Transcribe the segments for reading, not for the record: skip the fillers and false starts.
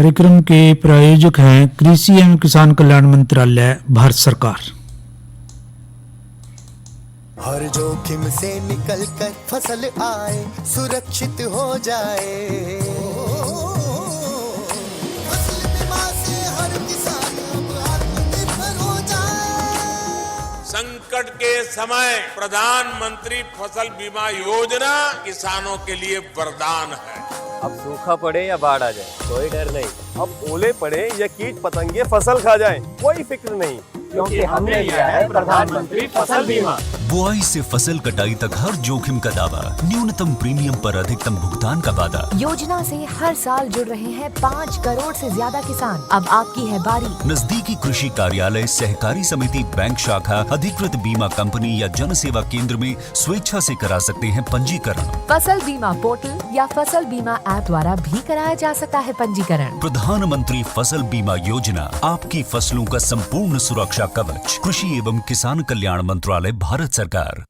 कार्यक्रम के प्रायोजक हैं कृषि एवं किसान कल्याण मंत्रालय, भारत सरकार। हर जोखिम से निकल कर फसल आए, सुरक्षित हो जाए। फसल बीमा से हर किसान अब आत्मनिर्भर हो जाए। संकट के समय प्रधानमंत्री फसल बीमा योजना किसानों के लिए वरदान है। अब सूखा पड़े या बाढ़ आ जाए कोई डर नहीं, अब ओले पड़े या कीट पतंगे फसल खा जाए कोई फिक्र नहीं, क्योंकि हमने लिया है प्रधानमंत्री फसल बीमा। बुआई से फसल कटाई तक हर जोखिम का दावा, न्यूनतम प्रीमियम पर अधिकतम भुगतान का वादा। योजना से हर साल जुड़ रहे हैं 5 करोड़ से ज्यादा किसान। अब आपकी है बारी। नजदीकी कृषि कार्यालय, सहकारी समिति, बैंक शाखा, अधिकृत बीमा कंपनी या जन सेवा केंद्र में स्वेच्छा से करा सकते हैं पंजीकरण। फसल बीमा पोर्टल या फसल बीमा ऐप द्वारा भी कराया जा सकता है पंजीकरण। प्रधानमंत्री फसल बीमा योजना, आपकी फसलों का संपूर्ण सुरक्षा कवच। कृषि एवं किसान कल्याण मंत्रालय, भारत सरकार।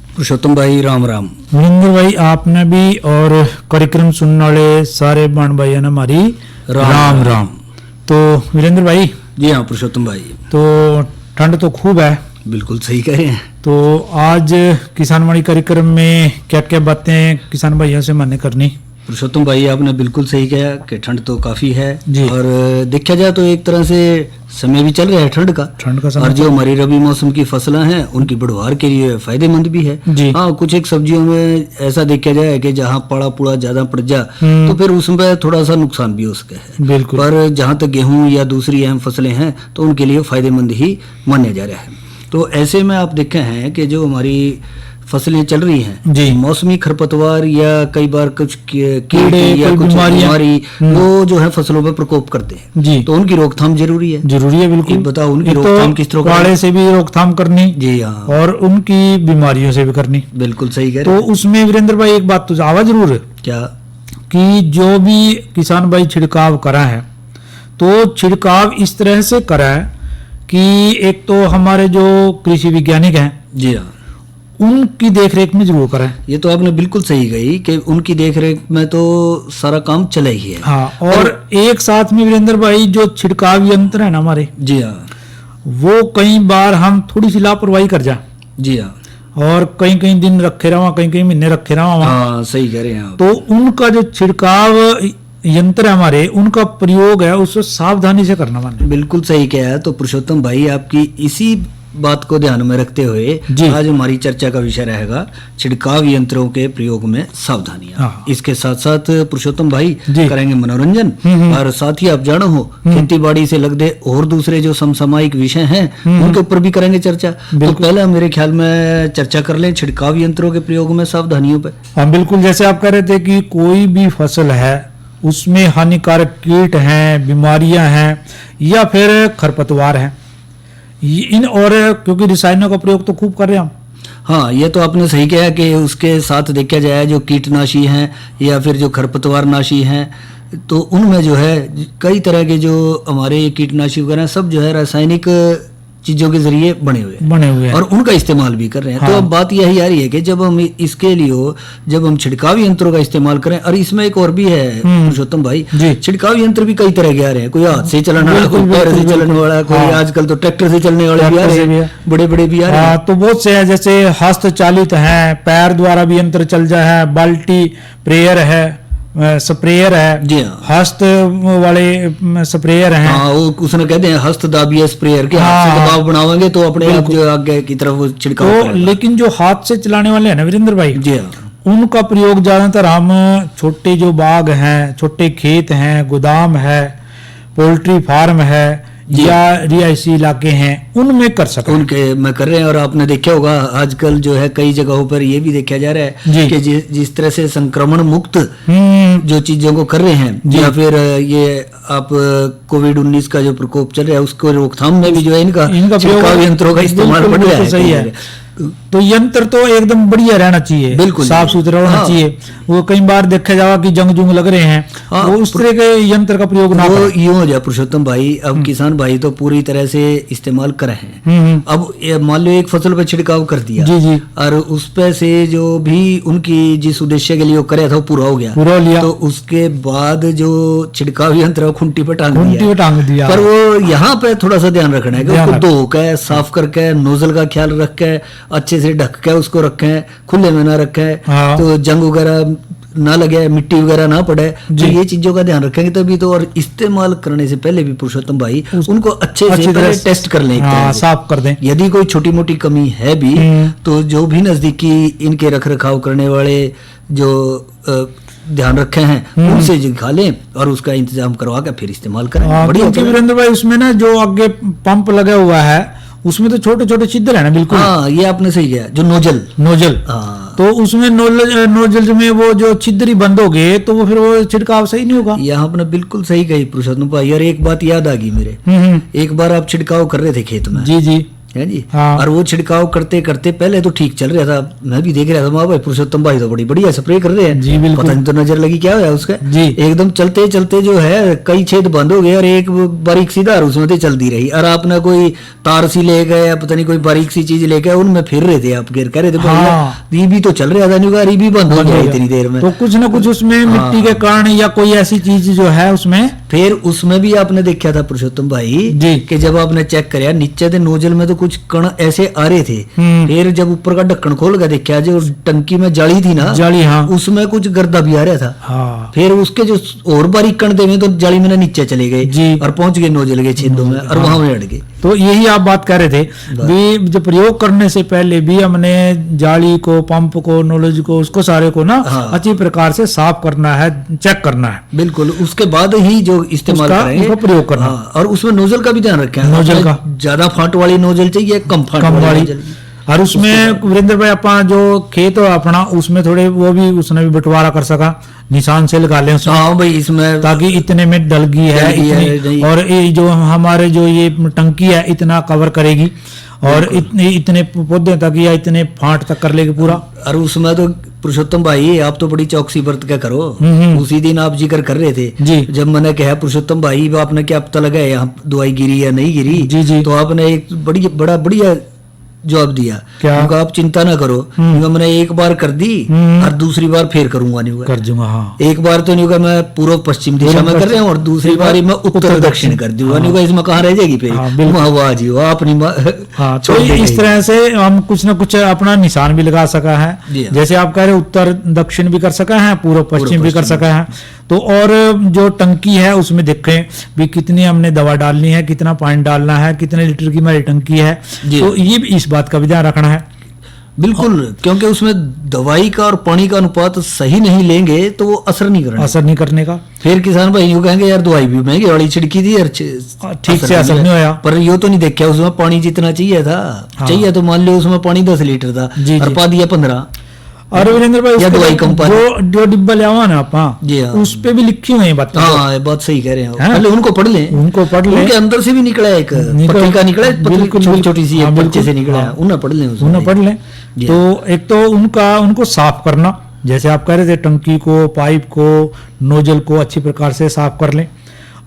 पुरुषोत्तम भाई राम राम। वीरेंद्र भाई, आपने भी और कार्यक्रम सुनने वाले सारे बाण भाई ने हमारी राम राम। तो वीरेंद्र भाई जी हाँ पुरुषोत्तम भाई, तो ठंड तो खूब है। बिल्कुल सही कह रहे हैं। तो आज किसान वाणी कार्यक्रम में क्या क्या बातें किसान भाइयों से मान्य करनी? पुरुषोत्तम भाई आपने बिल्कुल सही कहा कि ठंड तो काफी है जी। और देखा जाए तो एक तरह से समय भी चल रहा है ठंड का समय, और जो हमारी रबी मौसम की फसलें हैं उनकी बढ़वार के लिए फायदेमंद भी है जी। हाँ, कुछ एक सब्जियों में ऐसा देखा जाए कि जहाँ पड़ा पुड़ा ज्यादा पड़ जा तो फिर उसमें थोड़ा सा नुकसान भी हो सके है। बिल्कुल। पर जहाँ तक गेहूं या दूसरी अहम फसलें हैं तो उनके लिए फायदेमंद ही माना जा रहा है। तो ऐसे में आप देखे हैं कि जो हमारी फसलें चल रही हैं जी, मौसमी खरपतवार या कई बार कुछ कीड़े या कुछ बीमारी वो जो है फसलों पर प्रकोप करते हैं जी, तो उनकी रोकथाम जरूरी है। बिल्कुल। बताओ उनकी रोकथाम किस तरह? काढ़े से भी रोकथाम करनी जी हाँ, और उनकी बीमारियों से भी करनी। बिल्कुल सही कह रहे हैं। तो उसमें वीरेंद्र भाई एक बात तो आवा जरूर है क्या कि जो भी किसान भाई छिड़काव करा है तो छिड़काव इस तरह से करा है कि एक तो हमारे जो कृषि वैज्ञानिक हैं जी हाँ उनकी देखरेख में जरूर करें। ये तो आपने बिल्कुल सही कही कि उनकी देखरेख में तो सारा काम चला ही है। हाँ, और एक साथ में वीरेंद्र भाई जो छिड़काव यंत्र है ना हमारे जी हाँ, वो कई बार हम थोड़ी सी लापरवाही कर जाए जी हाँ, और कई कई दिन रखे रहा, कई महीने रखे रहा। हाँ सही कह रहे हैं आप। तो उनका जो छिड़काव यंत्र है हमारे, उनका प्रयोग है उसको सावधानी से करना माने। बिल्कुल सही कहा है। तो पुरुषोत्तम भाई आपकी इसी बात को ध्यान में रखते हुए आज हमारी चर्चा का विषय रहेगा छिड़काव यंत्रों के प्रयोग में सावधानियां। इसके साथ साथ पुरुषोत्तम भाई करेंगे मनोरंजन और साथ ही आप जानो हो खेती बाड़ी से लगते और दूसरे जो समसामयिक विषय हैं उनके ऊपर भी करेंगे चर्चा। तो पहले मेरे ख्याल में चर्चा कर लें छिड़काव यंत्रों के प्रयोग में सावधानियों पर। हाँ बिल्कुल, जैसे आप कह रहे थे कि कोई भी फसल है उसमें हानिकारक कीट हैं, बीमारियां हैं या फिर खरपतवार हैं, इन और क्योंकि रसायनों का प्रयोग तो खूब कर रहे हैं हम। हाँ ये तो आपने सही कहा कि उसके साथ देखा जाए जो कीटनाशी हैं या फिर जो खरपतवार नाशी हैं तो उनमें जो है कई तरह के जो हमारे कीटनाशी वगैरह सब जो है रासायनिक चीजों के जरिए बने हुए हैं और उनका इस्तेमाल भी कर रहे हैं। हाँ। तो अब बात यही आ रही है कि जब हम इसके लिए जब हम छिड़काव यंत्रों का इस्तेमाल करें, और इसमें एक और भी है पुरुषोत्तम भाई, छिड़काव यंत्र भी कई तरह के आ रहे हैं। कोई हाथ से चलने वाला, कोई पैर से चलने वाला, कोई आजकल तो ट्रैक्टर से चलने वाले भी आ रहे हैं, बड़े बड़े भी आ रहे हैं। तो बहुत से है, जैसे हस्तचालित है, पैर द्वारा भी यंत्र चल जाए है, बाल्टी प्रेयर है, स्प्रेयर है जी हाँ, हस्त वाले स्प्रेयर हैं। हाँ, वो उसने कहते हैं हस्त दाबिया स्प्रेयर के। हाथ से दबाव बनावेंगे तो अपने आप जो आगे की तरफ वो छिड़काव तो लेकिन जो हाथ से चलाने वाले हैं ना वीरेंद्र भाई जी हाँ, उनका प्रयोग ज्यादातर हम छोटे जो बाग हैं, छोटे खेत हैं, गोदाम है, पोल्ट्री फार्म है या रिहायशी इलाके हैं उनमें कर सकते, उनके में कर रहे हैं। और आपने देखा होगा आजकल जो है कई जगहों पर ये भी देखा जा रहा है कि जिस तरह से संक्रमण मुक्त जो चीजों को कर रहे हैं, या फिर ये आप कोविड-19 का जो प्रकोप चल रहा है उसको रोकथाम में भी जो है इनका छिड़काव यंत्रों का इस्तेमाल बढ़ रहा है। तो यंत्र तो एकदम बढ़िया रहना चाहिए, बिल्कुल साफ सुथरा होना हाँ। चाहिए। वो कई बार देखा जाएगा कि जंग जुंग लग रहे हैं, हाँ, वो उस तरह के यंत्र का प्रयोग ना वो करें। यूं हो जाए पुरुषोत्तम भाई, अब किसान भाई तो पूरी तरह से इस्तेमाल कर रहे हैं। अब मान लो एक फसल पे छिड़काव कर दिया, जी जी, और उस पे से जो भी उनकी जिस उद्देश्य के लिए वो करे था वो पूरा हो गया, पूरा लिया, तो उसके बाद जो छिड़काव यंत्र है वो खुंटी पे टांग घंटी दिया। पे टांग दिया। पर वो यहाँ पे थोड़ा सा ध्यान रखना है कि ध्यान उसको रख- धो के साफ करके नोजल का ख्याल रख के अच्छे से ढक के उसको रखें, खुले में ना रखें, हाँ। तो जंग वगैरह ना लगे, मिट्टी वगैरह ना पड़े, तो जी। ये चीजों का ध्यान रखेंगे तभी तो। और इस्तेमाल करने से पहले भी पुरुषोत्तम भाई उनको अच्छे से अच्छी पहले तरह टेस्ट कर लें एक हाँ, तरह से। साफ कर दें। यदि कोई छोटी मोटी कमी है भी तो जो भी नजदीकी इनके रख रखाव करने वाले जो ध्यान रखे हैं उनसे दिखा लें और उसका इंतजाम करवा के फिर इस्तेमाल करें। हाँ, बढ़िया क्योंकि चलेगा। वीरेंद्र भाई उसमें ना जो आगे पंप लगा हुआ है उसमें तो छोटे छोटे छिद्र है ना, बिल्कुल हाँ, ये आपने सही किया, जो नोजल। नोजल, हाँ, तो उसमें नोजल में वो जो छिद्र ही बंद हो गए तो वो फिर वो छिड़काव सही नहीं होगा। यहाँ आपने बिल्कुल सही कही पुरुषोत्तम भाई। और एक बात याद आ गई मेरे, एक बार आप छिड़काव कर रहे थे खेत में, जी जी, है जी, हाँ। और वो छिड़काव करते करते पहले तो ठीक चल रहा था, मैं भी देख रहा था, माँ भाई पुरुषोत्तम भाई तो बड़ी बढ़िया स्प्रे कर रहे हैं, जी, बिल्कुल। पता नहीं तो नजर लगी क्या हुआ उसका, जी। एकदम चलते चलते जो है कई छेद बंद हो गए और एक बारीक सी धार उसमें से चलती रही, और आपने कोई तार सी ले गए या पता नहीं कोई बारीक सी चीज लेके उनमें फिर रहे थे आप, गिर कह रहे थे भैया, हाँ। ये भी तो चल रहा था, नहीं ये भी बंद हो गया इतनी देर में। तो कुछ ना कुछ उसमें मिट्टी के कारण या कोई ऐसी चीज जो है उसमें, फिर उसमें भी आपने देखा था पुरुषोत्तम भाई जी। कि जब आपने चेक कराया नीचे से नोजल में तो कुछ कण ऐसे आ रहे थे, फिर जब ऊपर का ढक्कन खोल के देखा जो टंकी में जाली थी ना, जाली, हाँ। उसमें कुछ गर्दा भी आ रहा था। हाँ, फिर उसके जो और बारीक कण थे तो जाली में ना नीचे चले गए जी। और पहुंच गए नोजल के छेदों में और वहां में अड़ गए। तो यही आप बात कर रहे थे भी जो प्रयोग करने से पहले भी हमने जाली को, पंप को, नॉलेज को, उसको सारे को ना हाँ। अच्छी प्रकार से साफ करना है, चेक करना है, बिल्कुल, उसके बाद ही जो इस्तेमाल करेंगे उसका प्रयोग करना। हाँ, और उसमें नोजल का भी ध्यान रखें, नोजल का। ज्यादा फांट वाली नोजल चाहिए, कम फांट कम वाली वाली। नोजल। और उसमें वीरेंद्र भाई अपना जो खेत हो अपना उसमें थोड़े वो भी उसने भी बंटवारा कर सका, निशान से लगा लें उसमें, हाँ भाई, इसमें ताकि इतने में डलगी है, डलगी है, इतनी, नहीं। और ये जो हमारे जो ये टंकी है इतना कवर करेगी और इतने पौधे तक या इतने फांट तक कर लेगी पूरा। और उसमें तो पुरुषोत्तम भाई आप तो बड़ी चौकसी बरत के करो। उसी दिन आप जिक्र कर रहे थे जी। जब मैंने कहा पुरुषोत्तम भाई आपने क्या पता लगा यहाँ दवाई गिरी या नहीं गिरी, जी, जी। तो आपने एक बड़ा बढ़िया जवाब दिया, क्या? उनका आप चिंता ना करो, क्योंकि मैंने एक बार कर दी और दूसरी बार फिर करूंगा नहीं होगा। कर दूंगा, हाँ। एक बार तो नहीं होगा मैं पूर्व पश्चिम दिशा में कर रहा हूँ और दूसरी बार मैं उत्तर दक्षिण कर दूंगा, नहीं होगा इसमें कहाँ रह जाएगी फिर। हाँ, बिल्कुल। वाह जी वाह, अपनी हाँ, तो छोड़ दे इस गई। तरह से हम कुछ ना कुछ अपना निशान भी लगा सका है, जी हाँ। जैसे आप कह रहे उत्तर दक्षिण भी कर सका है, पूर्व पश्चिम भी कर पश्चिम सका है। तो और जो टंकी है उसमें देखें भी कितनी हमने दवा डालनी है, कितना पानी डालना है, कितने लीटर की हमारी टंकी है, जी। तो ये भी इस बात का भी ध्यान रखना है। बिल्कुल, क्योंकि उसमें दवाई का और पानी का अनुपात सही नहीं लेंगे तो वो असर नहीं करना। असर नहीं करने का, फिर किसान भाई यूं कहेंगे यार दवाई भी महंगी वाली छिड़की थी यार, ठीक से असर नहीं होया। पर यो तो नहीं देखा उसमें पानी जितना चाहिए था, हाँ। चाहिए तो मान लो उसमें पानी 10 लीटर था जी, और जी। पा दिया 15। और वीरेंद्र भाई या उसके दवाई कम पानी। जो डिब्बा ले आवा ना आप, जी हाँ। उस पे भी लिखी हुई है बात। हाँ, ये बात सही कह रहे हैं, हाँ। पहले उनको पढ़ लें, उनको पढ़ लें। उनके अंदर से भी निकला एक पत्रिका निकला, बिल्कुल, छोटी छोटी सी हाँ, एक बच्चे बिल्कुल। से निकला, हाँ। उन्हें पढ़ लें, उन्हें पढ़ लें। जी तो एक तो उनको साफ करना, जैसे आप कह रहे थे टंकी को, पाइप को, नोजल को अच्छी प्रकार से साफ कर लें।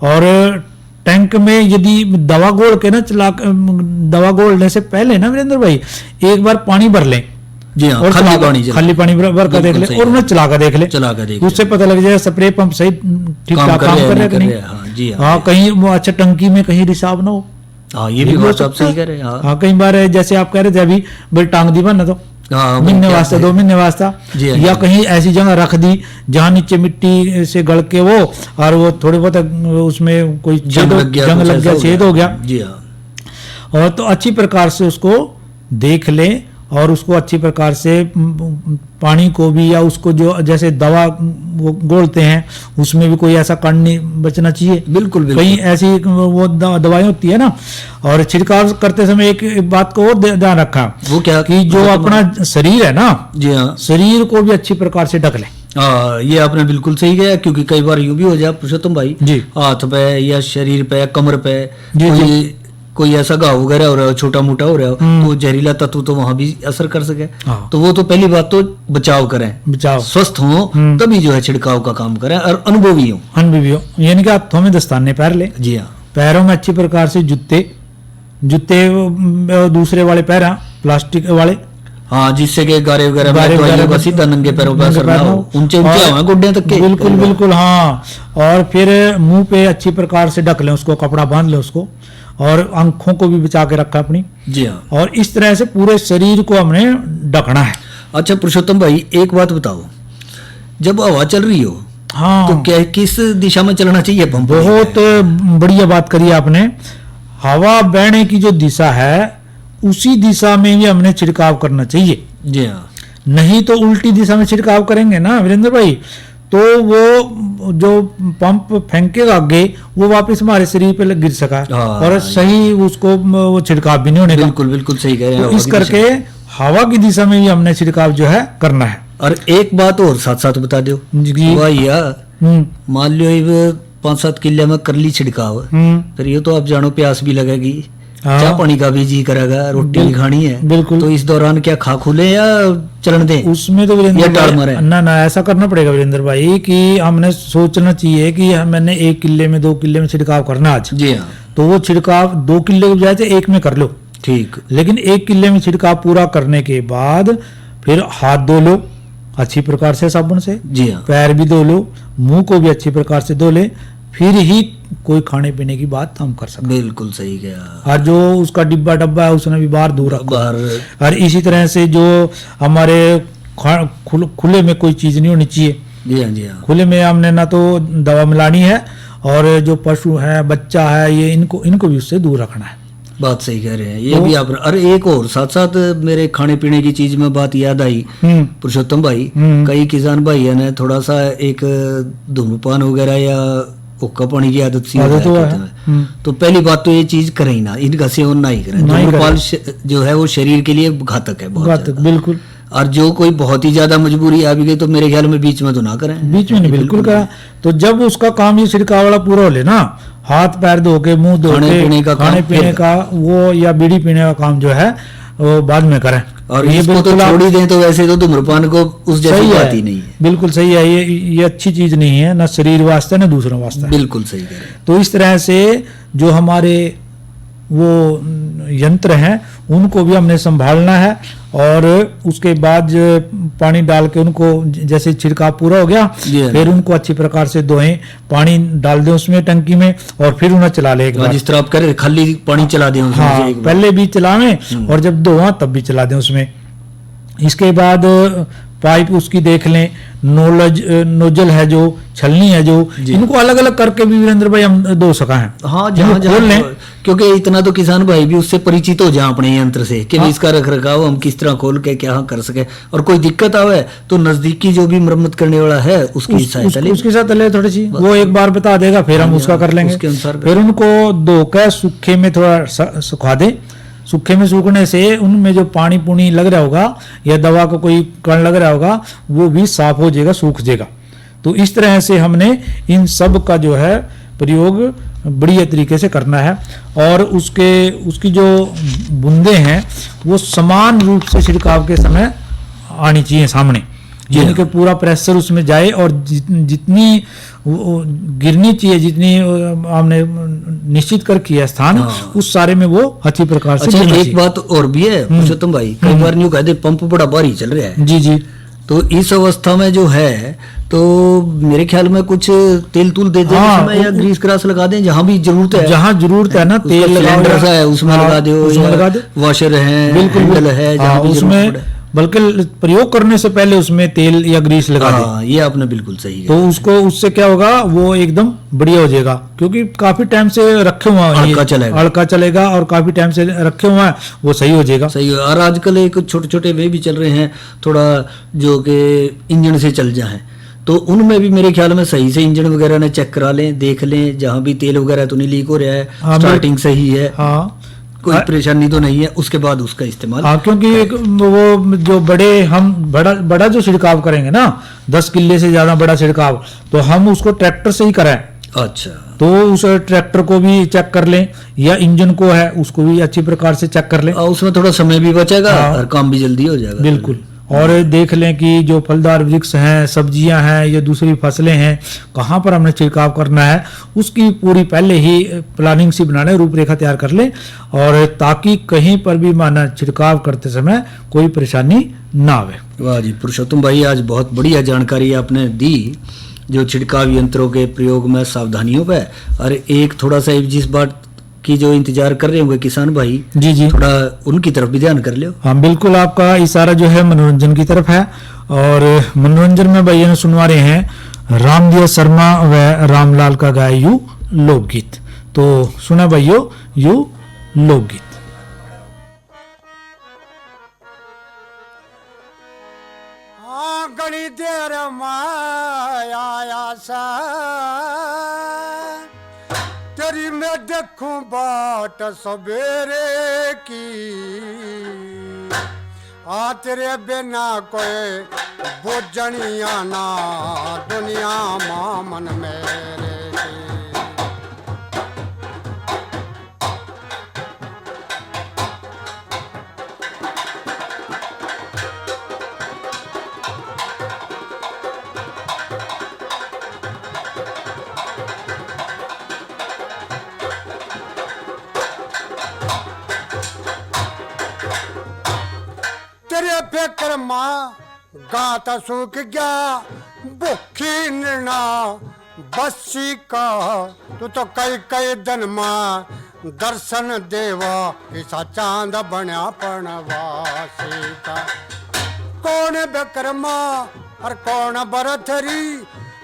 और टैंक में यदि दवा घोल के ना दवा घोलने से पहले ना वीरेंद्र भाई एक बार पानी भर लें, जी हाँ, और खाली पानी भर कर देख बिल्कुल ले सही और उन्हें है। चला कर देख ले, चला कर देख उससे पता लग जाए स्प्रे पंप सही ठीक ठाक काम कर रहा है कि नहीं। हाँ, जी हाँ। हाँ, कहीं वो अच्छा टंकी में कहीं रिसाव ना हो। हाँ, ये भी हो बात आप सकता सही है। कह रहे हैं। हाँ, हाँ, कई बार जैसे आप कह रहे थे अभी बड़ी टांग दी बना तो हाँ, महीने क्या वास्ते है? 2 महीने वास्ता, जी हाँ, या जी। कहीं ऐसी जगह रख दी जहाँ नीचे मिट्टी से गड़ के वो और वो थोड़े बहुत उसमें कोई जंग लग गया, जंग कुछ लग ऐसा गया, छेद हो गया। जी हाँ, और तो अच्छी प्रकार से उसको देख लें और उसको अच्छी प्रकार से पानी को भी या उसको जो जैसे दवा वो घोलते हैं उसमें भी कोई ऐसा कण नहीं बचना चाहिए। बिल्कुल बिल्कुल। कहीं ऐसी वो दवाई होती है ना। और छिड़काव करते समय एक बात को और ध्यान रखा, वो क्या कि जो अपना शरीर है ना, जी हाँ, शरीर को भी अच्छी प्रकार से ढक लें। ये आपने बिल्कुल सही कहा, क्योंकि कई बार यूं भी हो जाए पुरुषोत्तम भाई, जी। हाथ पे या शरीर पे, कमर पे जी, कोई जी। कोई ऐसा घाव वगैरह हो रहा हो, छोटा मोटा हो रहा हो, तो जहरीला तत्व तो वहां भी असर कर सके। हाँ। तो वो तो पहली बात तो बचाव करें, बचाओ स्वस्थ हो तभी जो है छिड़काव का काम करें और अनुभवी हो। अनुभवी हो, यानी कि हाथों में दस्ताने पैर ले, जी हाँ, पैरों में अच्छी प्रकार से जूते दूसरे वाले पैर प्लास्टिक वाले, हाँ, जिससे कि गारे वगैरह में गारे दवाइयों वगैरह का में सीधा नंगे पैरों पर असर ना हो, ऊंचे ऊंचे और- हवा गुड्डे तक के। बिल्कुल बिल्कुल, हाँ। और फिर मुंह पे अच्छी प्रकार से ढक लें उसको, कपड़ा बांध लें उसको, और आंखों को भी बचा के रखा अपनी, जी हाँ। और इस तरह से पूरे शरीर को हमने ढकना है। अच्छा पुरुषोत्तम भाई, एक बात बताओ, जब हवा चल रही हो हाँ, तो क्या किस दिशा में चलना चाहिए पंप? बहुत बढ़िया बात करी आपने। हवा बहने की जो दिशा है उसी दिशा में ही हमने छिड़काव करना चाहिए, जी हाँ, नहीं तो उल्टी दिशा में छिड़काव करेंगे ना वीरेंद्र भाई, तो वो जो पंप फेंकेगा आगे वो वापस हमारे शरीर पे गिर सका, हाँ, और सही उसको वो छिड़काव भी नहीं होने का। बिल्कुल बिल्कुल सही कह रहे हैं। तो इस करके हवा की दिशा में ही हमने छिड़काव जो है करना है। और एक बात और साथ साथ बता दो जी। भैया, हम्म, मान लो ये 5-7 किले में कर ली छिड़काव, फिर ये तो आप जानो प्यास भी लगेगी, हाँ। चाय पानी का भी जी करेगा, रोटी भी खानी है, बिल्कुल। तो इस दौरान क्या खा खुले या चलन दें? उसमें तो या वीरेंद्र टाल भाई, मारे? ना ना ऐसा करना पड़ेगा वीरेंद्र भाई कि हमने सोचना चाहिए कि मैंने 1 किले में 2 किले में छिड़काव करना आज, जी हाँ, तो वो छिड़काव 2 किले की बजाय 1 में कर लो, ठीक, लेकिन 1 किले में छिड़काव पूरा करने के बाद फिर हाथ धो लो अच्छी प्रकार से साबुन से, जी हाँ, पैर भी धो लो, मुंह को भी अच्छी प्रकार से धो ले, फिर ही कोई खाने पीने की बात हम कर सकते। बिल्कुल सही कहा। और जो उसका डब्बा है उसने भी बाहर दूर रखो। बाहर, और इसी तरह से जो हमारे खुले में कोई चीज नहीं होनी चाहिए। जी हाँ, जी हाँ, खुले में हमने ना तो दवा मिलानी है, और जो पशु है, बच्चा है, ये इनको भी उससे दूर रखना है। बात सही कह रहे हैं, ये भी आप। अरे एक और साथ साथ मेरे खाने पीने की चीज में बात याद आई पुरुषोत्तम भाई, कई किसान भाई ने थोड़ा सा एक धूम्रपान वगैरह या हुक्का पानी की आदत सी हो आदत हुआ जाती है। है। तो पहली बात तो ये चीज करें ही ना, इनका सेवन ना ही करें। नहीं धूम्रपान जो है वो शरीर के लिए घातक है, बहुत घातक, ज्यादा। बिल्कुल। और जो कोई बहुत ही ज्यादा मजबूरी आ भी गई तो मेरे ख्याल में बीच में तो ना करें, बीच में नहीं, बिल्कुल करा। तो जब उसका काम ये छिड़काव वाला पूरा हो ले ना, हाथ पैर धो के, मुंह धो खाने पीने का के, खाने काम पीने फिर का वो या बीड़ी पीने का काम जो है वो बाद में करें। और ये इसको तो बिल्कुल छोड़ ही दें तो वैसे तो धूम्रपान को उस जैसी सही बात है, ही नहीं है। बिल्कुल सही है। ये अच्छी चीज नहीं है, ना शरीर वास्ते ना दूसरों वास्ते। बिल्कुल सही कह रहे हैं। तो इस तरह से जो हमारे वो यंत्र हैं उनको भी हमने संभालना है, और उसके बाद पानी डाल के उनको, जैसे छिड़काव पूरा हो गया, जी हाँ। फिर उनको अच्छी प्रकार से धोएं, पानी डाल दें उसमें टंकी में, और फिर उन्हें चला लें एक बार। जिस तरह आप कह रहे थे, खाली पानी चला दें उसमें हाँ, से एक बार। पहले भी चलावें और जब धोआ तब भी चला दें उसमें। इसके बाद पाइप उसकी देख लें, नोजल है जो, छलनी है जो, इनको अलग अलग करके भी वीरेंद्र भाई हम धो सका है। हाँ, इनको जहाँ खोल लें। जहाँ, क्योंकि इतना तो किसान भाई भी उससे परिचित हो जाए अपने यंत्र से कि हाँ। इसका रख रखाव हम किस तरह खोल के क्या कर सके, और कोई दिक्कत आवे तो नजदीकी जो भी मरम्मत करने वाला है उसकी सहायता ले। उसके साथ ले थोड़ी सी, वो एक बार बता देगा, फिर हम उसका कर लेंगे। उसके अनुसार फिर उनको धो कर सूखे में थोड़ा सुखा दें। सूखे में सूखने से उनमें जो पानी पुनी लग रहा होगा या दवा का कोई कण लग रहा होगा वो भी साफ हो जाएगा, सूख जाएगा। तो इस तरह से हमने इन सब का जो है प्रयोग बढ़िया तरीके से करना है, और उसकी जो बूंदे हैं वो समान रूप से छिड़काव के समय आनी चाहिए सामने, यानी कि पूरा प्रेशर उसमें जाए, और जितनी गिरनी चाहिए, जितनी हमने निश्चित कर किया स्थान, हाँ। उस सारे में वो अच्छी प्रकार से अच्छा, गिरना एक चाहिए। बात और भी है पुरुषोत्तम भाई, कई बार यूं कहते पंप बड़ा भारी चल रहा है, जी जी, तो इस अवस्था में जो है तो मेरे ख्याल में कुछ तेल तूल दे दें हाँ, उसमें, या ग्रीस क्रास लगा दें जहां भी जरूरत है। जहाँ जरूरत है ना, उसका तेल लगाओ सिलेंडर या- सा है उसमें हाँ, लगा दो, उसमें या लगा दो। वॉशर है, बिल्कुल हैंडल है, जहाँ हाँ, भी उसमें जरूरत पड़े। बल्कि प्रयोग करने से पहले उसमें तेल या ग्रीस लगा दें, हाँ, ये आपने बिल्कुल सही तो कहा। उसको, उससे क्या होगा, वो एकदम बढ़िया हो जाएगा, क्योंकि काफी टाइम से रखे हुआ है, हल्का चलेगा। हल्का चलेगा, और काफी टाइम से रखे हुआ है, वो सही हो जाएगा। सही है। और आजकल एक छोटे छोटे वे भी चल रहे हैं थोड़ा, जो कि इंजन से चल जाए, तो उनमें भी मेरे ख्याल में सही से इंजन वगैरह ने चेक करा लें, देख लें जहां भी तेल वगैरह तो नहीं लीक हो रहा है, हाँ, स्टार्टिंग सही है, हाँ कोई परेशानी तो नहीं है, उसके बाद उसका इस्तेमाल। हाँ, क्योंकि एक वो जो बड़ा जो छिड़काव करेंगे ना, 10 किले से ज्यादा बड़ा छिड़काव, तो हम उसको ट्रैक्टर से ही कराएं, अच्छा, तो उस ट्रैक्टर को भी चेक कर लें, या इंजन को है उसको भी अच्छी प्रकार से चेक कर लें। और उसमें थोड़ा समय भी बचेगा हाँ। और काम भी जल्दी हो जाएगा। बिल्कुल। और देख लें कि जो फलदार वृक्ष हैं, सब्जियां हैं या दूसरी फसलें हैं, कहाँ पर हमने छिड़काव करना है, उसकी पूरी पहले ही प्लानिंग सी बना लें, रूपरेखा तैयार कर लें, और ताकि कहीं पर भी माना छिड़काव करते समय कोई परेशानी ना आवे। वाह जी पुरुषोत्तम भाई, आज बहुत बढ़िया जानकारी आपने दी जो छिड़काव यंत्रों के प्रयोग में सावधानियों पे। और एक थोड़ा सा जिस बात की जो इंतजार कर रहे होंगे किसान भाई, जी जी, थोड़ा उनकी तरफ भी ध्यान कर लियो। हाँ बिल्कुल, आपका इशारा जो है मनोरंजन की तरफ है, और मनोरंजन में भैया ने सुनवा रहे हैं रामदिया शर्मा व रामलाल का गाया यू लोकगीत। तो सुना भाइयों यू लोकगीत। हाँ घड़ी देर माया सा तेरी मैं देखूं बाट सवेरे की, आ तेरे बिना कोई बोझनिया ना दुनिया मां मन मेरे की। तेरे फिक्र माँ गाता सूख गया भूखी निर्णा बसी का, तू तो कई कई दिन माँ दर्शन देवा किसा चांद बना पणवासी का। कौन बेकरमा और कौन बरथरी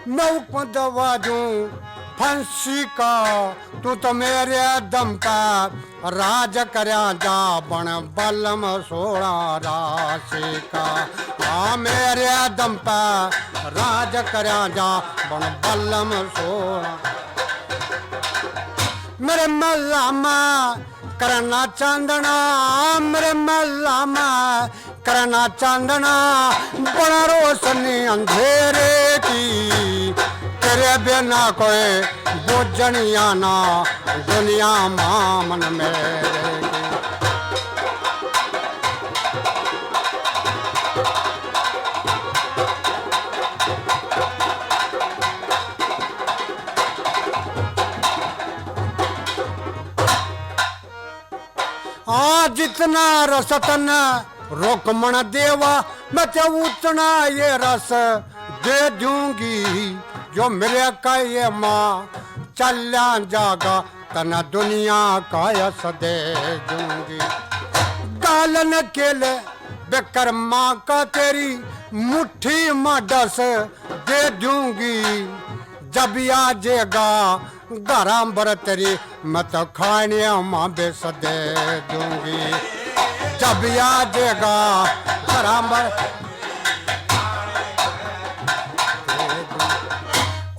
मैं को दवा दूं फंसी का, तू तो मेरे दम पर राज करया जा बन बलम सोना राशि का। हाँ मेरे दम पर राज करया जा बन बलम सोना। मेरे मल्लामा करना चांदना, मेरे मल्लामा करना चांदना, बड़ा रोशनी अंधेरे की, तेरे बिना कोई बोझनिया ना दुनिया मां मन मेरे की। आ जितना रसतन रोकमण देवा मैं तो उतना ये रस दे दूंगी, जो मेरे का ये माँ चल्या जागा तना दुनिया का यस दे दूंगी। गालन के ले बेकर माँ का तेरी मुट्ठी में डस दे दूंगी, जब आजेगा गरम बरतरी मैं तो खाने माँ बेस दे दूंगी। जब आजेगा गरम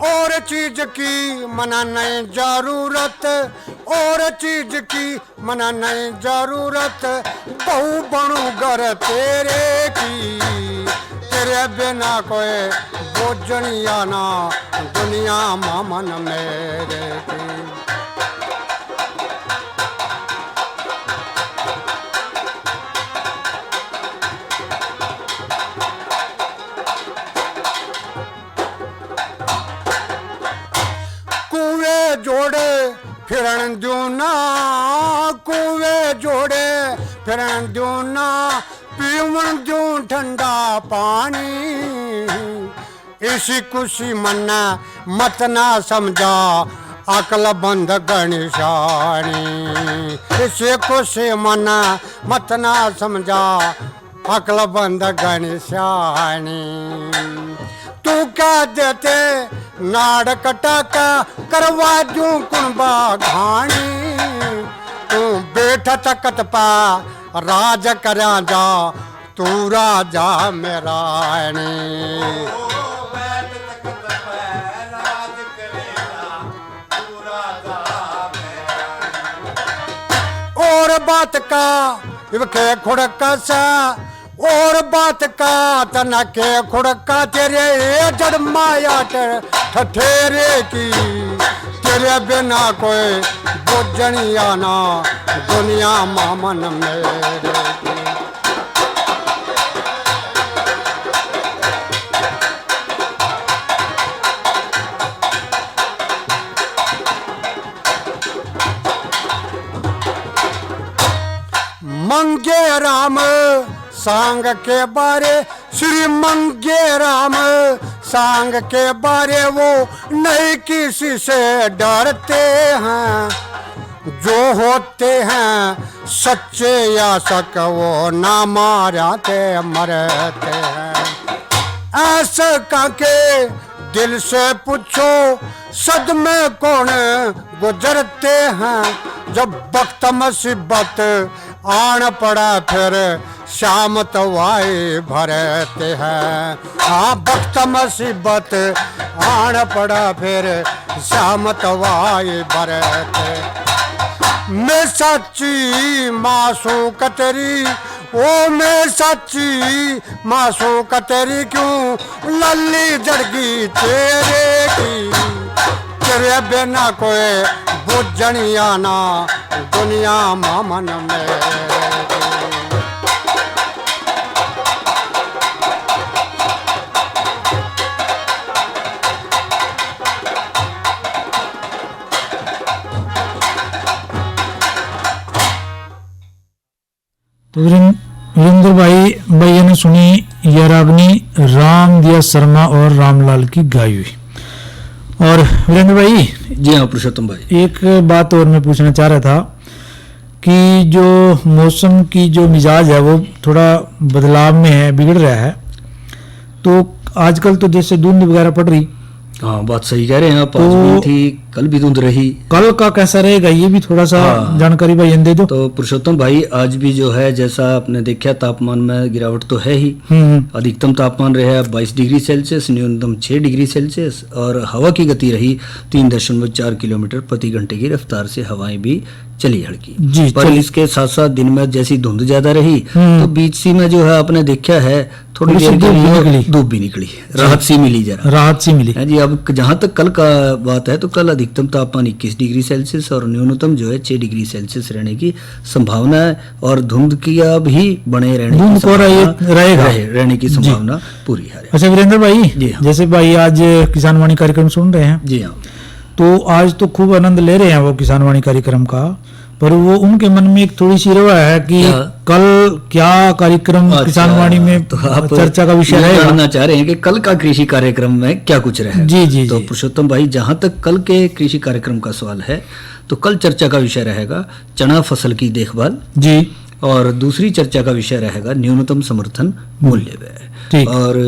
और चीज की मना नहीं जरूरत, और चीज की मना नहीं जरूरत, बहु बनू घर तेरे की, तेरे बिना कोई बोझनिया ना दुनिया मामन मेरे की। जोड़े फिरन दूं ना, कुए जोड़े फिरन दूं ना, पीवन दूं ठंडा पानी, इसी खुशी मन्ना मत ना समझा अकल बंद गणिशानी, इसी खुशी मन्ना मत ना समझा अकल बंद गणिशानी। तू क्या देते नाड़ कटाका करवा दूं कुंबा घानी, तू बैठा तकत पा राज करा जा तू राजा मेरा और बात का इवके खुड़का सा और बात का तना के खुड़का तेरे जड़ माया ठठेरे की तेरे बिना कोई बुझनिया ना दुनिया मामन मेरे की। मंगे राम सांग के बारे श्री मंगे राम सांग के बारे वो नहीं किसी से डरते हैं, जो होते हैं सच्चे या शक वो ना मारते मरते हैं। ऐसे काके दिल से पूछो सदमे कौन गुजरते हैं, जब वक्त मुसीबत आन पड़ा फिर शाम तवाए भरते हैं। हाँ वक्त मुसीबत आन पड़ा फिर शाम तवाए भरते। मैं सच्ची मासू कतरी ओ मैं सच्ची मासू कतरी क्यों लल्ली जड़गी तेरे की, तेरे बिना कोई बुझनिया ना दुनिया मामन में। तो वीरेंद्र भाई भैया ने सुनी यह रागनी राम दिया शर्मा और रामलाल की गाई हुई। और वीरेंद्र भाई जी हाँ पुरुषोत्तम भाई, एक बात और मैं पूछना चाह रहा था कि जो मौसम की जो मिजाज है वो थोड़ा बदलाव में है, बिगड़ रहा है। तो आजकल तो जैसे धुंध वगैरह पड़ रही, हाँ बात सही कह रहे हैं आप। आज भी थी, कल भी धुंध रही, कल का कैसा रहेगा ये भी थोड़ा सा जानकारी भाई दे दो। तो पुरुषोत्तम भाई आज भी जो है जैसा आपने देखा तापमान में गिरावट तो है ही। अधिकतम तापमान रहा 22 डिग्री सेल्सियस, न्यूनतम 6 डिग्री सेल्सियस और हवा की गति रही 3.4 किलोमीटर प्रति घंटे की रफ्तार से हवाएं भी चली हड़की। पर इसके साथ साथ दिन में जैसी धुंध ज्यादा रही तो बीच सी में जो है आपने देखा है थोड़ी देर के लिए धूप भी निकली, राहत सी मिली, जरा राहत सी मिली है जी। अब जहां तक कल का बात है तो कल अधिकतम तापमान 21 डिग्री सेल्सियस और न्यूनतम जो है 6 डिग्री सेल्सियस रहने की संभावना है और धुंध की भी बने रहने की संभावना पूरी है। अच्छा वीरेंद्र भाई, जैसे भाई आज किसान वाणी कार्यक्रम सुन रहे हैं, जी हाँ, तो आज तो खूब आनंद ले रहे हैं वो किसान वाणी कार्यक्रम का, पर वो उनके मन में एक थोड़ी सी रवा है कि कल क्या कार्यक्रम किसान वाणी में तो आप चर्चा का विषय है, जानना चाह रहे हैं कि कल का कृषि कार्यक्रम में क्या कुछ रहा है। जी जी तो पुरुषोत्तम भाई, जहां तक कल के कृषि कार्यक्रम का सवाल है तो कल चर्चा का विषय रहेगा चना फसल की देखभाल जी, और दूसरी चर्चा का विषय रहेगा न्यूनतम समर्थन मूल्य व्यय। और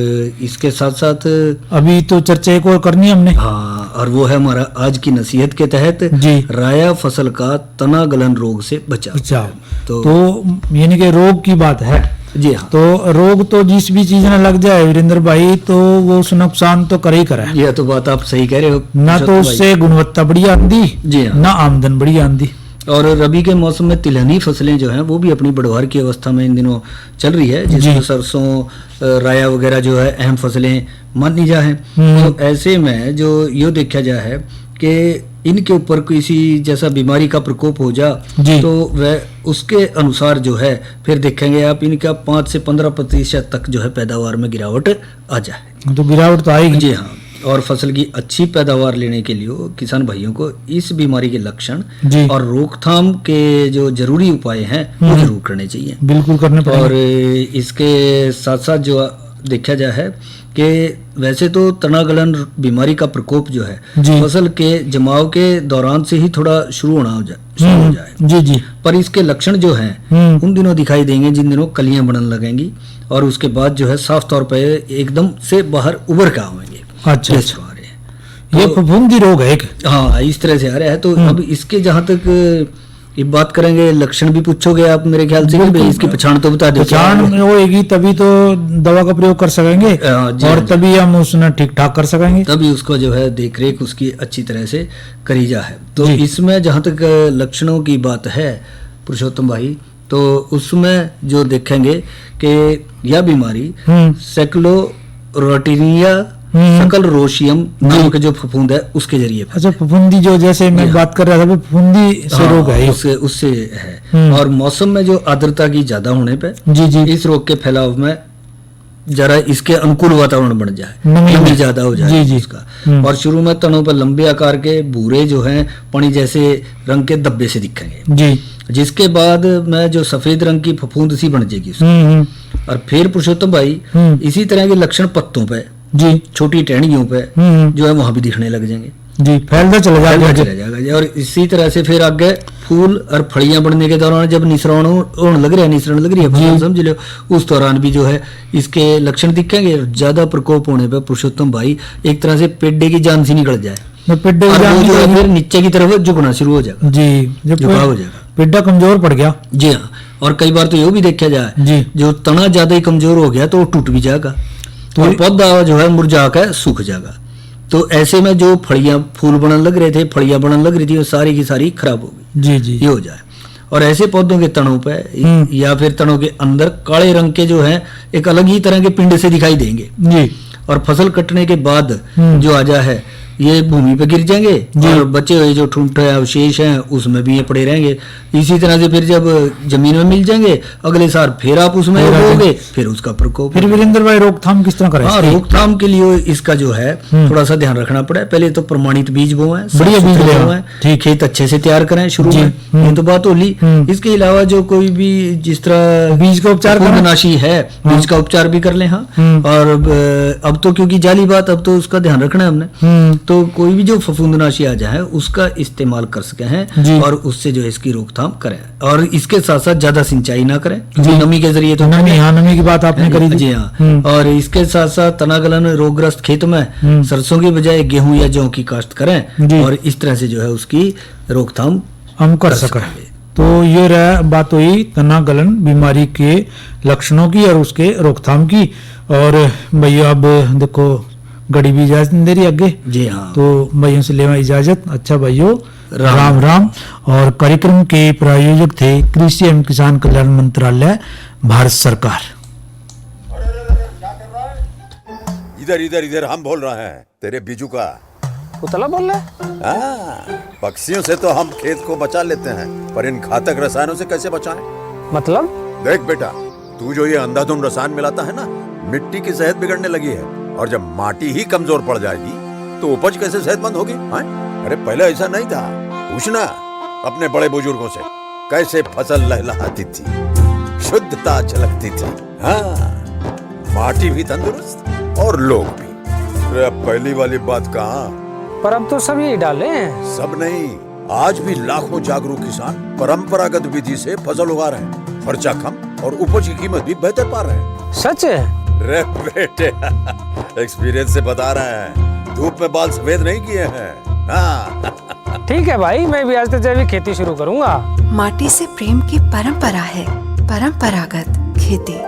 इसके साथ साथ अभी तो चर्चा एक और करनी है हमने, हाँ, और वो है हमारा आज की नसीहत के तहत राया फसल का तना गलन रोग से बचाव। तो यानी कि रोग की बात है जी हाँ। तो रोग तो जिस भी चीज में लग जाए वीरेंद्र भाई तो वो नुकसान तो करे ही करे। यह तो बात आप सही कह रहे हो, ना तो उससे गुणवत्ता बढ़िया आंदी जी हाँ, ना आमदन बढ़िया आंदी। और रबी के मौसम में तिलहनी फसलें जो हैं वो भी अपनी बढ़वार की अवस्था में इन दिनों चल रही है, जिसमें सरसों राया वगैरह जो है अहम फसलें मानी जा हैं। तो ऐसे में जो ये देखा जा है कि इनके ऊपर किसी जैसा बीमारी का प्रकोप हो जा तो वह उसके अनुसार जो है फिर देखेंगे आप इनका 5 से 15% तक जो है पैदावार में गिरावट आ जाए। तो गिरावट तो आएगी जी हाँ। और फसल की अच्छी पैदावार लेने के लिए किसान भाइयों को इस बीमारी के लक्षण और रोकथाम के जो जरूरी उपाय हैं वो जरूर करने चाहिए, बिल्कुल करने पड़ेंगे। और इसके साथ साथ जो देखा जाए है कि वैसे तो तनागलन बीमारी का प्रकोप जो है फसल के जमाव के दौरान से ही थोड़ा शुरू हो जाए जी जी, पर इसके लक्षण जो हैं उन दिनों दिखाई देंगे जिन दिनों कलियां बनने लगेंगी और उसके बाद जो है साफ तौर पर एकदम से बाहर उभर के आएंगे। अच्छा, ये फफूंदी रोग है एक, हाँ इस तरह से आ रहा है। तो अब इसके जहां तक ये बात करेंगे, लक्षण भी पूछोगे आप मेरे ख्याल से, इसकी पहचान तो बता दो। पहचान होगी तभी तो दवा का प्रयोग कर सकेंगे और तभी हम उसने ठीक ठाक कर सकेंगे, तभी उसको जो है देख रेख उसकी अच्छी तरह से करी जा है। तो इसमें जहां तक लक्षणों की बात है पुरुषोत्तम भाई, तो उसमें जो देखेंगे कि यह बीमारी सेक्लोरोटिनिया सकल रोशियम नाम के जो फफूंद है उसके जरिए अच्छा, फफूंदी जो जैसे मैं बात कर रहा था, फफूंदी से रोग है ये। उससे है। और मौसम में जो आर्द्रता की ज्यादा होने पे जी इस रोग के फैलाव में जरा इसके अनुकूल वातावरण बन जाए, नमी नमी ज्यादा हो जाए जी। इसका। और शुरू में तनों पर लंबे आकार के भूरे जो हैं पानी जैसे रंग के धब्बे से दिखेंगे जी, जिसके बाद में जो सफेद रंग की फफूंद सी बन जाएगी उसमें। और फिर पुरुषोत्तम भाई इसी तरह के लक्षण पत्तों पे जी, छोटी टहनियों पे जो है वहां भी दिखने लग जाएंगे जी, फैलता चला जाएगा। और इसी तरह से फिर आगे फूल और फलियां बढ़ने के दौरान जब निसरण लग रही है फसल समझ लो, उस दौरान भी जो है इसके लक्षण दिखेंगे। ज्यादा प्रकोप होने पर पुरुषोत्तम भाई एक तरह से पेड्डे की जान सी निकल जाए, पेड्डे और वो जो है फिर नीचे की तरफ झुकना शुरू हो जाएगा जी, जब झुकाव हो जाएगा, पेड्डा कमजोर पड़ गया। जी हाँ। और कई बार तो ये भी देखा जाए जी, जो तना ज्यादा ही कमजोर हो गया तो वो टूट भी जाएगा, तो पौधा जो है मुरझा कर सूख जाएगा। तो ऐसे में जो फलियां फूल बनने लग रहे थे, फलियां बनने लग रही थी, वो सारी की सारी खराब हो गई जी, ये हो जाए। और ऐसे पौधों के तनों पे या फिर तनों के अंदर काले रंग के जो है एक अलग ही तरह के पिंड से दिखाई देंगे जी। और फसल कटने के बाद जो आजा है ये भूमि पे गिर जाएंगे और बचे हुए जो ठूंठ अवशेष हैं उसमें भी ये पड़े रहेंगे। इसी तरह से फिर जब जमीन में मिल जाएंगे अगले साल फिर आप उसमें उगोगे, फिर उसका प्रकोप। फिर वीरेंद्र भाई रोकथाम किस तरह करें? हाँ, रोकथाम के लिए इसका जो है थोड़ा सा ध्यान रखना पड़ा। पहले तो प्रमाणित बीज बोएं, बढ़िया बीज बोएं, ठीक खेत अच्छे से तैयार करें शुरू में, ये तो बात होली। इसके अलावा जो कोई भी जिस तरह बीज का उपचार फफूंदनाशी है बीज का उपचार भी कर ले। हाँ, और अब तो क्योंकि जाली बात, अब तो उसका ध्यान रखना है हमने, तो कोई भी जो फफूंदनाशी आ जाए उसका इस्तेमाल कर सके हैं और उससे जो है इसकी रोकथाम करें। और इसके साथ साथ ज्यादा सिंचाई ना करें क्योंकि नमी के जरिए तो नमी की बात आपने करी थी। जी हाँ। और इसके साथ साथ तनागलन रोगग्रस्त खेत में सरसों की बजाय गेहूं या जौ की काश्त करें और इस तरह से जो है उसकी रोकथाम हम कर सकें। तो ये रहा बात हुई तना गलन बीमारी के लक्षणों की और उसके रोकथाम की। और भैया अब देखो गड़ी भी इजाजत नहीं दे रही आगे। जी हाँ। तो भाइयों से लेवा इजाजत। अच्छा भाइयों, राम राम। और कार्यक्रम के प्रायोजक थे कृषि एवं किसान कल्याण मंत्रालय, भारत सरकार। इधर इधर इधर हम बोल रहे हैं तेरे बीजू का पुतला बोल रहा है? हाँ, पक्षियों से तो हम खेत को बचा लेते हैं, पर इन घातक रसायनों से कैसे बचाएं? मतलब? देख बेटा, तू जो ये अंधाधुंध रसायन मिलाता है ना, मिट्टी की सेहत बिगड़ने लगी है। और जब माटी ही कमजोर पड़ जाएगी तो उपज कैसे सेहतमंद होगी? अरे पहले ऐसा नहीं था। पूछना अपने बड़े बुजुर्गों से, कैसे फसल लहलहाती थी, शुद्धता झलकती थी। हाँ, माटी भी तंदुरुस्त और लोग भी। अरे अब पहली वाली बात कहाँ? पर अब तो सब यही डाले हैं। सब नहीं, आज भी लाखों जागरूक किसान परंपरागत विधि से फसल उगा रहे हैं। खर्चा कम और उपज की कीमत भी बेहतर पा रहे हैं। सच है? रे बेटे, एक्सपीरियंस से बता रहे हैं, धूप में बाल सफेद नहीं किए हैं। हाँ। ठीक है भाई, मैं भी आज से जैविक खेती शुरू करूंगा। माटी से प्रेम की परंपरा है, परंपरागत खेती।